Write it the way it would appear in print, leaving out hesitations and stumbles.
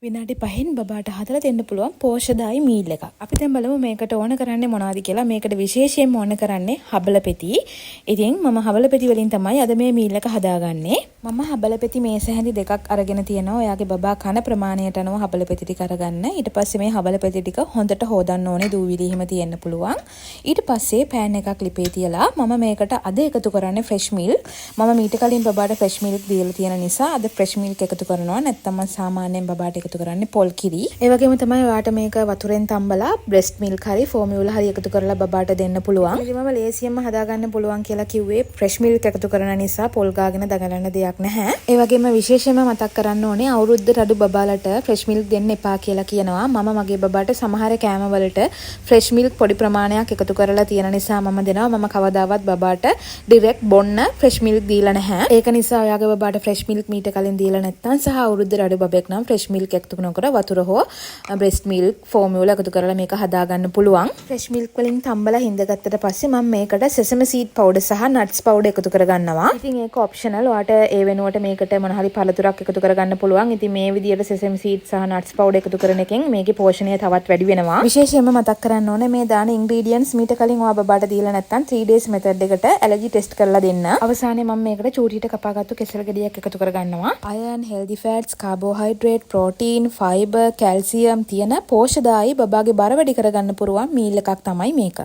විනාඩි 5න් බබාට හදලා දෙන්න පුළුවන් පෝෂදායි මීල් එකක්. අපි දැන් බලමු මේකට ඕන කරන්නේ මොනවද කියලා. මේකට විශේෂයෙන්ම ඕන කරන්නේ හබලපෙති. ඉතින් මම හබලපෙති වලින් තමයි අද මේ මීල් එක හදාගන්නේ. මම හබලපෙති මේස හැඳි දෙකක් අරගෙන තියෙනවා. ඔයාගේ බබා කන ප්‍රමාණයට අනුව හබලපෙති ටික අරගන්න. ඊට පස්සේ මේ හබලපෙති ටික හොඳට හොදන්න ඕනේ. දූවිලි එහෙම තියෙන්න පුළුවන්. ඊට පස්සේ පෑන් එකක් ලිපේ තියලා මම මේකට අද එකතු කරන්නේ ෆ්‍රෙෂ් මිල්ක්. මම මීට කලින් බබාට ෆ්‍රෙෂ් මිල්ක් දීලා තියෙන නිසා අද ෆ්‍රෙෂ් මිල්ක් එකතු කරනවා. නැත්නම් මම සාමාන්‍යයෙන් බබාට එකතු කරන්නේ පොල් කිරි. ඒ වගේම තමයි ඔයාට මේක වතුරෙන් තම්බලා බ්‍රෙස්ට් මිල්ක් හරි ෆෝමියුලා හරි එකතු කරලා බබාට දෙන්න පුළුවන්. ඉතින් මම ලේසියෙන්ම හදාගන්න පුළුවන් කියලා කිව්වේ ෆ්‍රෙෂ් මිල්ක් එකතු කරන නිසා පොල් ගාගෙන දඟලන්න දෙයක් නැහැ. ඒ වගේම විශේෂයෙන්ම මතක් කරන්න ඕනේ අවුරුද්ද රඩු බබාලට ෆ්‍රෙෂ් මිල්ක් දෙන්න එපා කියලා කියනවා. මම මගේ බබාට සමහර කෑම වලට ෆ්‍රෙෂ් මිල්ක් පොඩි ප්‍රමාණයක් එකතු කරලා තියෙන නිසා මම දෙනවා. මම කවදාවත් බබාට ඩිරෙක්ට් බොන්න ෆ්‍රෙෂ් මිල්ක් දීලා නැහැ. ඒක නිසා ඔයාගේ බබාට ෆ්‍රෙෂ් මිල්ක් මීට කලින් දීලා නැත්නම් සහ අවුරුද්ද රඩු බබෙක් නම් ෆ්‍රෙෂ් මිල්ක් එකතු නොකර වතුර හෝ බ්‍රෙස්ට් මිල්ක් ෆෝමියුලා එකතු කරලා මේක හදාගන්න පුළුවන්. ෆ්‍රෙෂ් මිල්ක් වලින් තම්බලා හිඳගත්තට පස්සේ මම මේකට සෙසම සීඩ් පවුඩර් සහ නට්ස් පවුඩර් එකතු කරගන්නවා. ඉතින් ඒක ඔප්ෂනල්. ඔයාට ඒ වෙනුවට මේකට මොන හරි පළතුරක් එකතු කරගන්න පුළුවන්. ඉතින් මේ විදියට සෙසම සීඩ් සහ නට්ස් පවුඩර් එකතු කරන එකෙන් මේකේ පෝෂණය තවත් වැඩි වෙනවා. විශේෂයෙන්ම මතක් කරන්න ඕනේ මේ දාන ඉන්ග්‍රීඩියන්ට්ස් මීට කලින් ඔයා බබාට දීලා නැත්නම් 3 days method එකට ඇලර්ජි ටෙස්ට් කරලා දෙන්න. අවසානයේ මම මේකට චූටියට කපාගත්තු කෙසෙල් ගෙඩියක් එකතු කරගන්නවා. Iron, healthy fats, carbohydrate, protein, fibre, calcium තියෙන පෝෂදායි බබාගේ බර වැඩි කරගන්න පුරුවන් මීල් එකක් තමයි මේක.